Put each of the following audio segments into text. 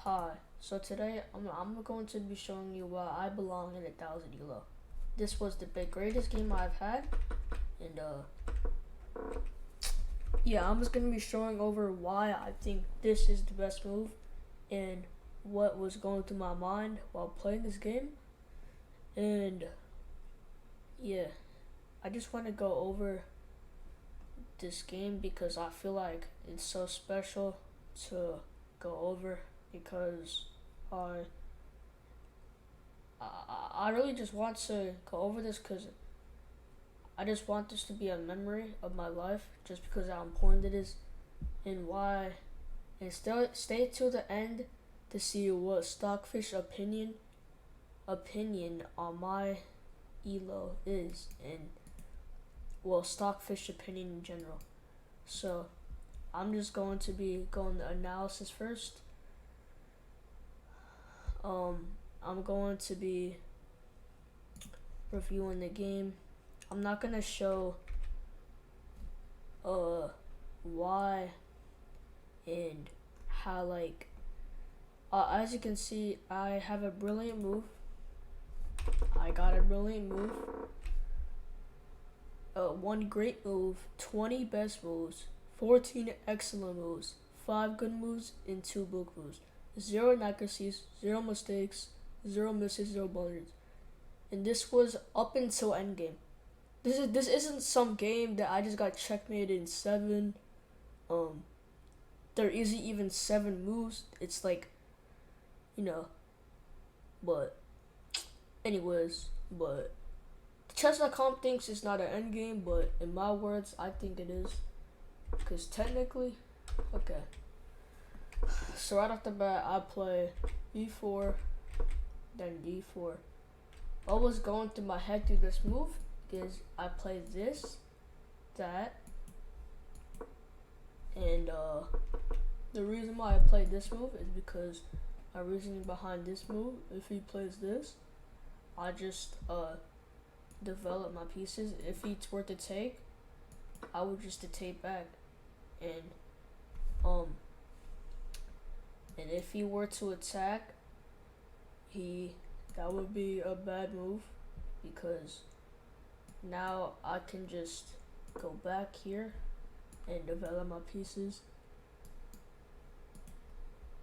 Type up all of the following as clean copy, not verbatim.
Hi, so today I'm going to be showing you why I belong in 1000 Elo. This was the greatest game I've had, and yeah, I'm just going to be showing over why I think this is the best move and what was going through my mind while playing this game. And yeah, I just want to go over this game because I feel like it's so special to go over because I I really just want to go over this because I just want this to be a memory of my life, just because how important it is and why. And still stay till the end to see what Stockfish opinion on my elo is, and well, Stockfish opinion in general. So I'm just going to be going to analysis first. I'm going to be reviewing the game. I'm not gonna show why and how, like, as you can see, I have a brilliant move. I got a brilliant move, one great move, 20 best moves, 14 excellent moves, 5 good moves, and 2 book moves, 0 inaccuracies, 0 mistakes, 0 misses, 0 blunders. And this was up until endgame. This isn't some game that I just got checkmated in 7. There isn't even 7 moves. It's like, you know, but anyways, but chess.com thinks it's not an end game, but in my words, I think it is. Because technically, okay. So right off the bat, I play e4, then d4. What was going through my head through this move is I played this, that, and the reason why I played this move is because my reasoning behind this move, if he plays this, I just develop my pieces. If he were to take, I would just take back, and if he were to attack, that would be a bad move, because now I can just go back here and develop my pieces,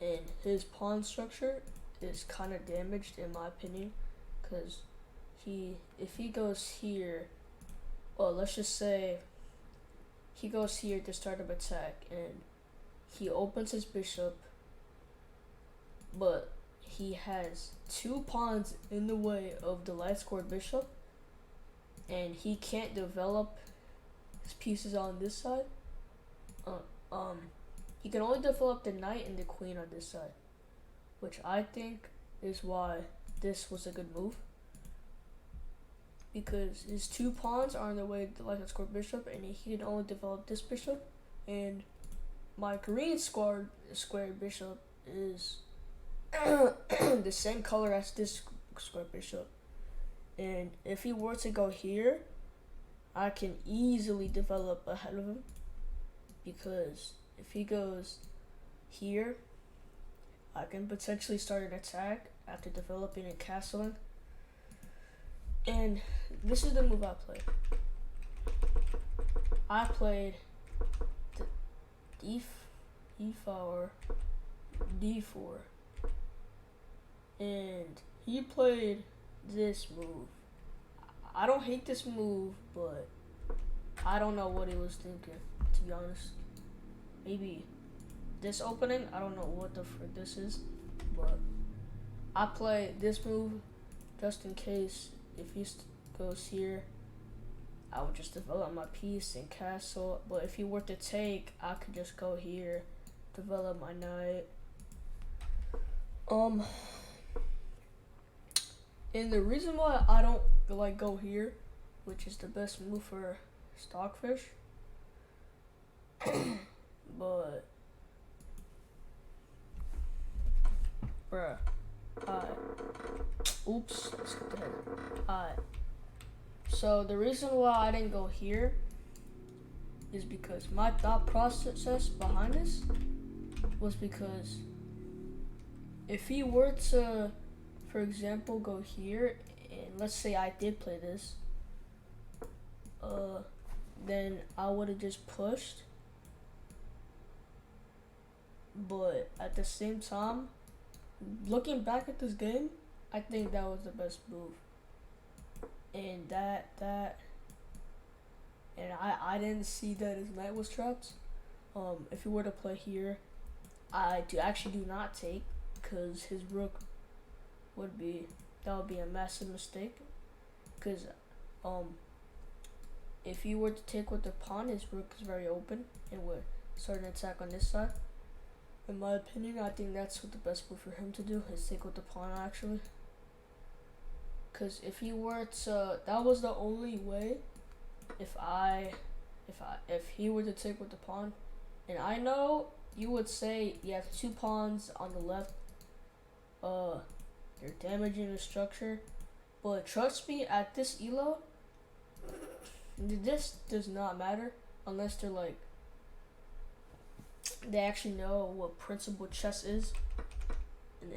and his pawn structure is kind of damaged in my opinion, because if he goes here, well, let's just say he goes here to start an attack and he opens his bishop, but he has 2 pawns in the way of the light scored bishop, and he can't develop his pieces on this side. He can only develop the knight and the queen on this side, which I think is why this was a good move, because his 2 pawns are in the way of the light scored bishop, and he can only develop this bishop, and my green squared bishop is the same color as this square bishop, and if he were to go here, I can easily develop ahead of him, because if he goes here, I can potentially start an attack after developing and castling. And this is the move I played. I played the e4, d4, and he played this move. I don't hate this move, but I don't know what he was thinking, to be honest. Maybe this opening, I don't know what the frick this is, but I play this move just in case if he goes here, I would just develop my piece and castle. But if he were to take, I could just go here, develop my knight. And the reason why I don't like go here, which is the best move for Stockfish, but bruh, oops, let's get the head. Alright, so the reason why I didn't go here is because my thought process behind this was because if he were to, for example, go here, and let's say I did play this, then I would have just pushed. But at the same time, looking back at this game, I think that was the best move. And and I didn't see that his knight was trapped. If he were to play here, I actually do not take, because his rook would be a massive mistake. Because if he were to take with the pawn, his rook is very open and would start an attack on this side. In my opinion, I think that's what the best move for him to do is take with the pawn, actually. Because if he were to, that was the only way. If he were to take with the pawn, and I know you would say you have two pawns on the left, you're damaging the structure, but trust me, at this elo, this does not matter unless they're like, they actually know what principal chess is,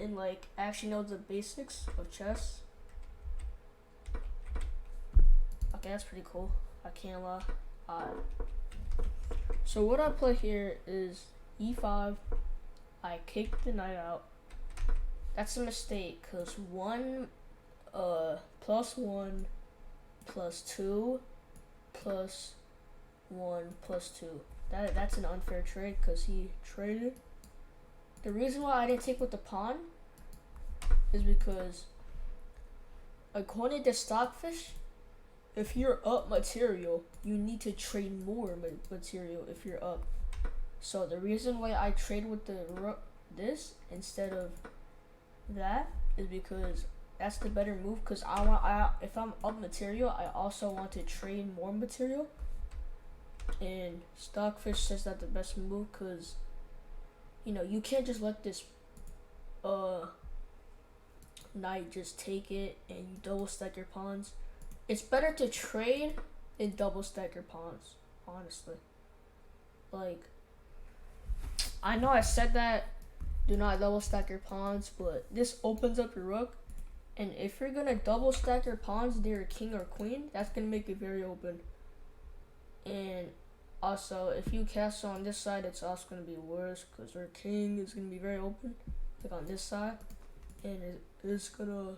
and like actually know the basics of chess. Okay, that's pretty cool. I can't lie. So what I play here is e5. I kick the knight out. That's a mistake, because 1 plus 1 plus 2 plus 1 plus 2. That's an unfair trade, because he traded. The reason why I didn't take with the pawn is because, according to Stockfish, if you're up material, you need to trade more material if you're up. So the reason why I trade with the rook this instead of that is because that's the better move. Because if I'm up material, I also want to trade more material. And Stockfish says that the best move, because you can't just let this knight just take it and you double stack your pawns. It's better to trade than double stack your pawns, honestly. Like, I know I said that, do not double stack your pawns, but this opens up your rook. And if you're gonna double stack your pawns near a king or queen, that's gonna make it very open. And also, if you castle on this side, it's also gonna be worse, because our king is gonna be very open, like on this side. And it's gonna,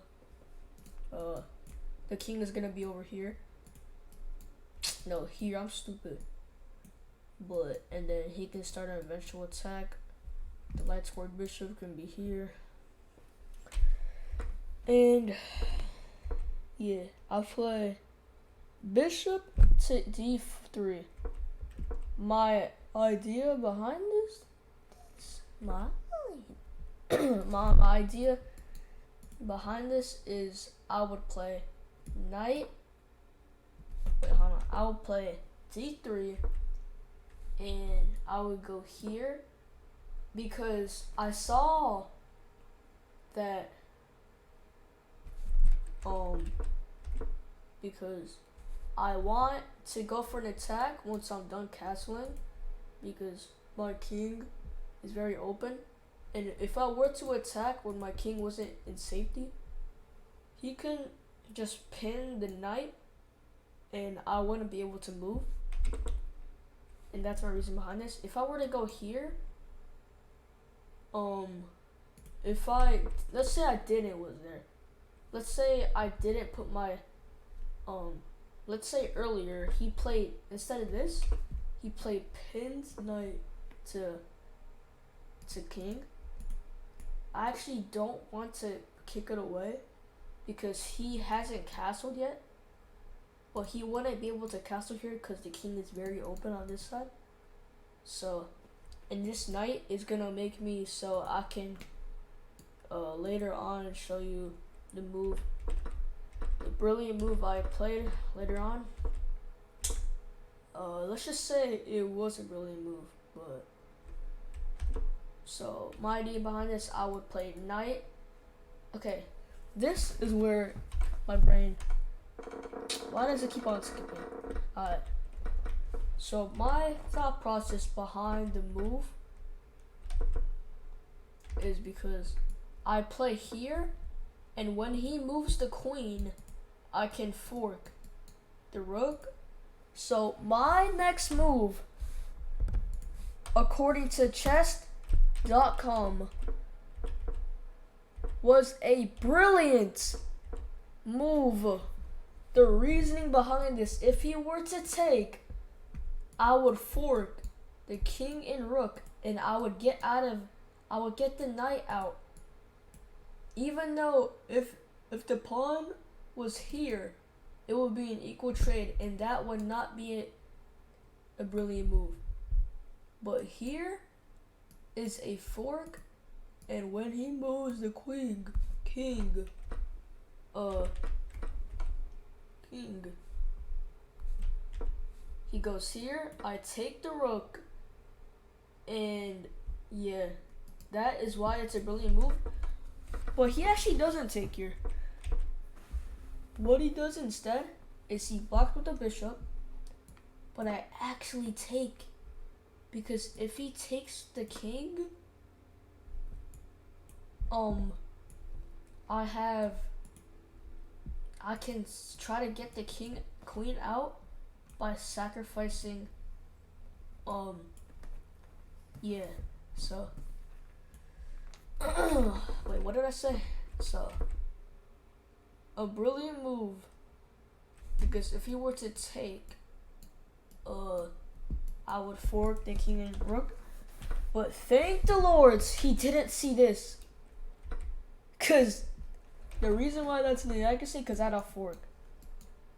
the king is gonna be over here. No, here, I'm stupid. But, and then he can start an eventual attack. The light squared bishop can be here. And, yeah, I'll play bishop to d3. My idea behind this, my idea behind this is I would play knight. Wait, hold on. I would play d3, and I would go here because I saw that because I want to go for an attack once I'm done castling, because my king is very open, and if I were to attack when my king wasn't in safety, he can just pin the knight and I wouldn't be able to move. And that's my reason behind this. If I were to go here, let's say I didn't was there. Let's say I didn't put my, let's say earlier he played, instead of this, he played pins knight to king. I actually don't want to kick it away because he hasn't castled yet. Well, he wouldn't be able to castle here because the king is very open on this side. So, and this knight is gonna make me so I can later on show you the move, the brilliant move I played later on. Let's just say it was a brilliant move, but so my idea behind this, I would play knight. Okay, this is where my brain, why does it keep on skipping? Alright, so my thought process behind the move is because I play here, and when he moves the queen, I can fork the rook. So my next move, according to chess.com, was a brilliant move. The reasoning behind this, if he were to take, I would fork the king and rook, and I would get the knight out. Even though if the pawn was here, it would be an equal trade, and that would not be a brilliant move. But here is a fork, and when he moves the king, he goes here, I take the rook, and yeah, that is why it's a brilliant move. But he actually doesn't take here. What he does instead is he blocks with the bishop, but I actually take, because if he takes the king, I can try to get the queen out by sacrificing, yeah, so, wait, what did I say? So, a brilliant move, because if he were to take, I would fork the king and rook, but thank the lords he didn't see this, because the reason why that's an inaccuracy, because I had a fork.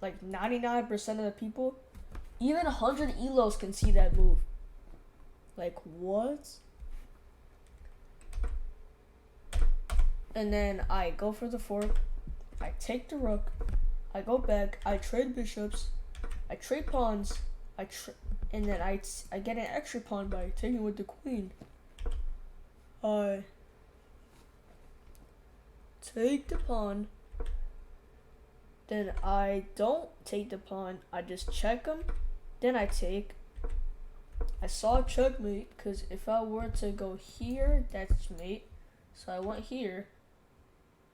Like 99% of the people, even 100 elos can see that move. Like, what? And then I go for the fork, I take the rook, I go back, I trade bishops, I trade pawns, and then I get an extra pawn by taking with the queen. I take the pawn, then I don't take the pawn, I just check him, then I take. I saw checkmate, because if I were to go here, that's mate, so I went here.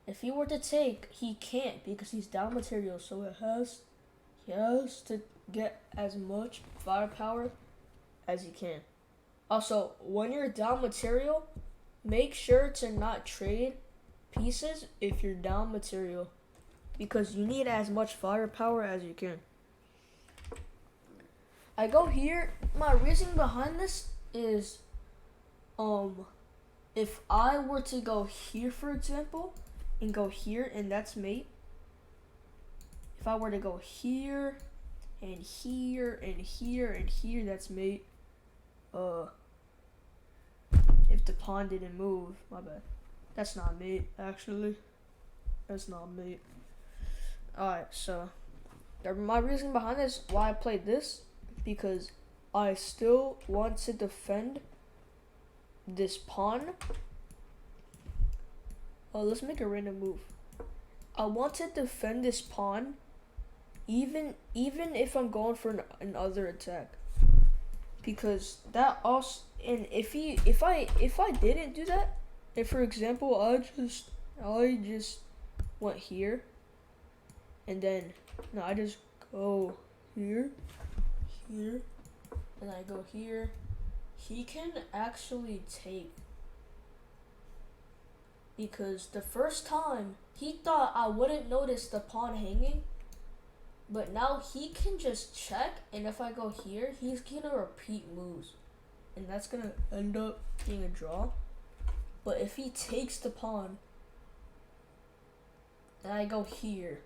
If he were to take, he can't, because he's down material, so he has to get as much firepower as he can. Also, when you're down material, make sure to not trade pieces if you're down material, because you need as much firepower as you can. I go here. My reasoning behind this is, if I were to go here, for example, and go here, and that's mate. If I were to go here, and here, and here, and here, that's mate. If the pawn didn't move, my bad. That's not mate, actually. That's not mate. Alright, so my reason behind this, why I played this, because I still want to defend this pawn. Let's make a random move. I want to defend this pawn, even if I'm going for another attack, because that also, and if I didn't do that, if for example I just went here, and then no, I just go here, and I go here, he can actually take. Because the first time, he thought I wouldn't notice the pawn hanging, but now he can just check, and if I go here, he's gonna repeat moves, and that's gonna end up being a draw. But if he takes the pawn, and I go here,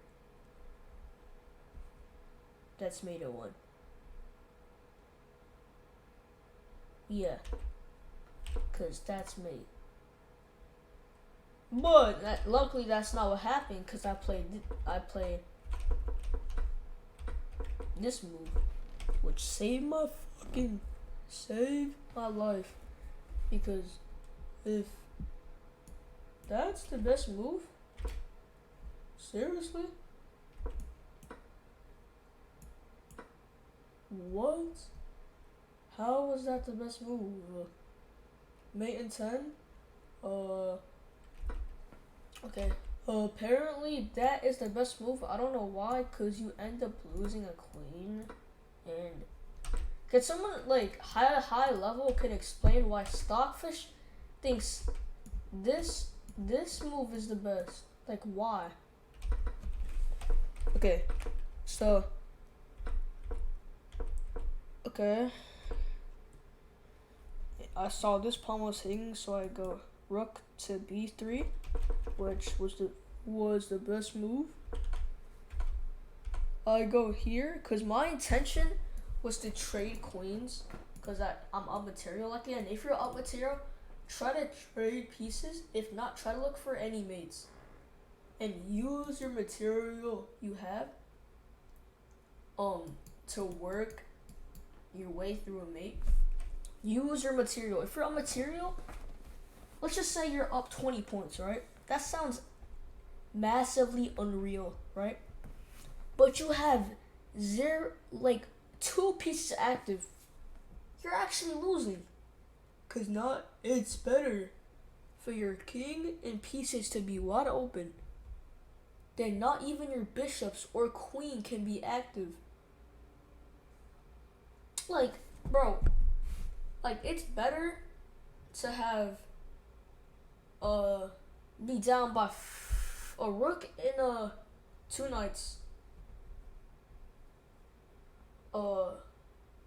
that's mate at 1. Yeah, because that's mate. But luckily that's not what happened, because I played this move, which saved my life. Because if that's the best move, seriously, what? How was that the best move? Mate in 10? Okay. Apparently that is the best move. I don't know why, cause you end up losing a queen, and can someone like high level can explain why Stockfish thinks this move is the best? Like why? Okay, so okay, I saw this pawn was hitting, so I go rook to b3, which was the best move. I go here because my intention was to trade queens because I'm up material like that. And if you're up material, try to trade pieces. If not, try to look for any mates and use your material you have to work your way through a mate. Use your material. If you're up material, let's just say you're up 20 points, right? That sounds massively unreal, right? But you have like 2 pieces active. You're actually losing. Cause not it's better for your king and pieces to be wide open than not even your bishops or queen can be active. Like, bro, like it's better to have be down by a rook and 2 knights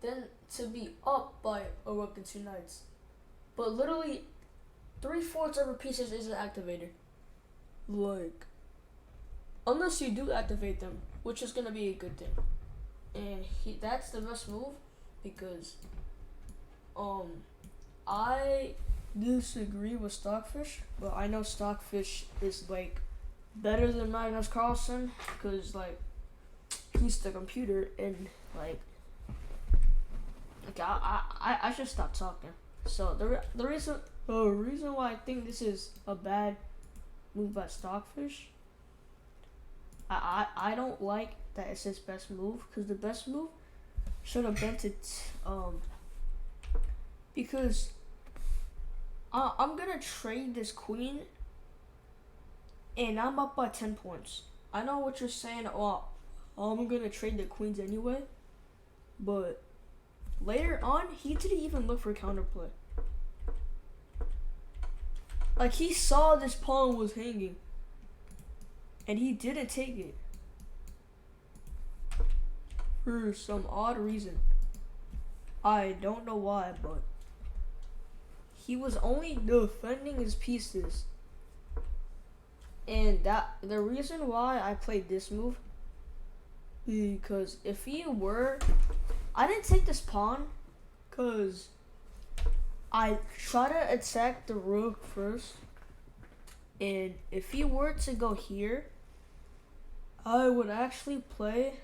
than to be up by a rook and 2 knights. But literally 3/4 of your pieces isn't activated. Like, unless you do activate them, which is gonna be a good thing. And that's the best move because I disagree with Stockfish, but I know Stockfish is like better than Magnus Carlsen because like he's the computer and like I should stop talking. So the reason why I think this is a bad move by Stockfish, I don't like that it's his best move because the best move should have been to because I'm gonna trade this queen and I'm up by 10 points. I know what you're saying. Oh, I'm gonna trade the queens anyway, but later on he didn't even look for counterplay. Like he saw this pawn was hanging and he didn't take it for some odd reason. I don't know why, but he was only defending his pieces. And that the reason why I played this move, because if he were, I didn't take this pawn because I try to attack the rook first, and if he were to go here, I would actually play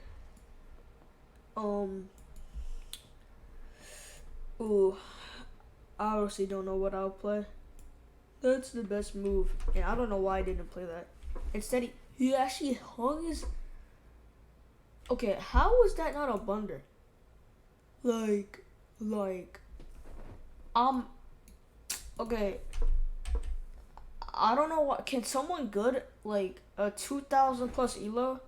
I honestly don't know what I'll play. That's the best move, and I don't know why I didn't play that. Instead, he actually hung his. Okay, how was that not a blunder? Like, okay. I don't know what. Can someone good like a 2,000 plus elo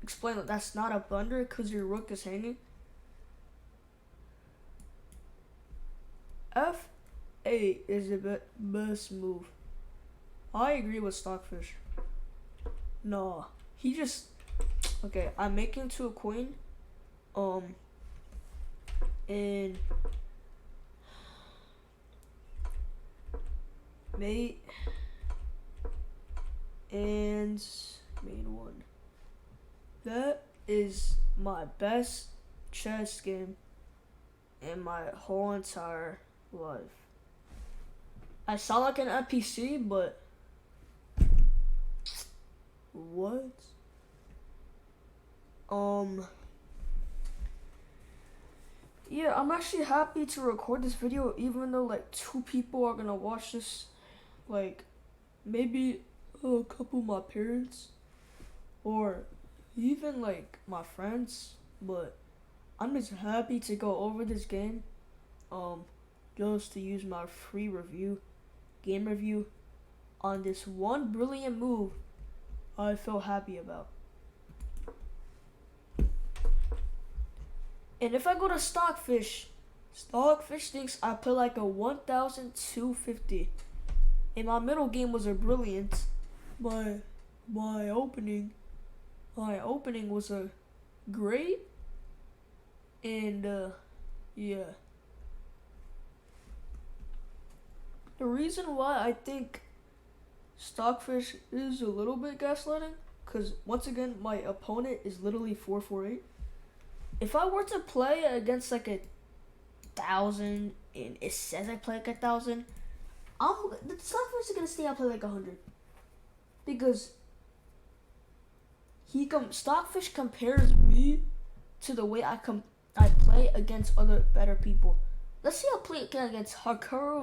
explain that that's not a blunder because your rook is hanging? F8 is the best move. I agree with Stockfish. No, he just okay. I'm making to a queen, and mate and main one. That is my best chess game in my whole entire life. I sound like an NPC, but what? Yeah, I'm actually happy to record this video even though like 2 people are gonna watch this. Like maybe a couple of my parents or even like my friends, but I'm just happy to go over this game just to use my free game review on this one brilliant move I feel happy about. And if I go to Stockfish thinks I play like a 1,250. And my middle game was a brilliant. My opening was a great. And yeah. The reason why I think Stockfish is a little bit gaslighting, because once again, my opponent is literally 448. If I were to play against like 1,000 and it says I play like 1,000, the Stockfish is gonna stay. I play like 100 because Stockfish compares me to the way I play against other better people. Let's see how I play against Hikaru.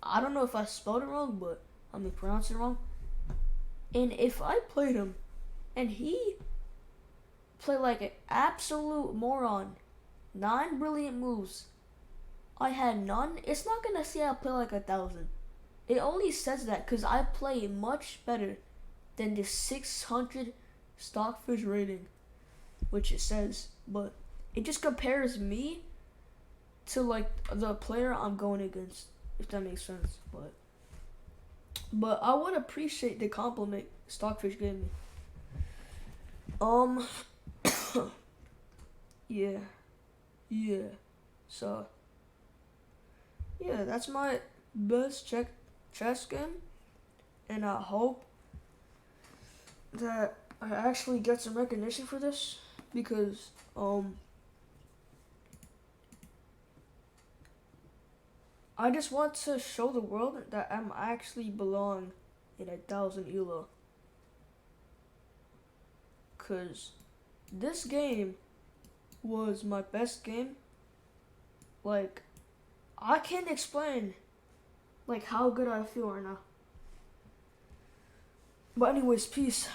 I don't know if I spelled it wrong, but I may pronounce it wrong. And if I played him and he played like an absolute moron, 9 brilliant moves, I had none, it's not gonna say I play like 1,000. It only says that because I play much better than the 600 Stockfish rating, which it says, but it just compares me to like the player I'm going against, if that makes sense. But I would appreciate the compliment Stockfish gave me. Yeah. So yeah, that's my best chess game, and I hope that I actually get some recognition for this because I just want to show the world that I'm actually belong in 1,000 ELO. Cause this game was my best game. Like, I can't explain like how good I feel right now. But anyways, peace.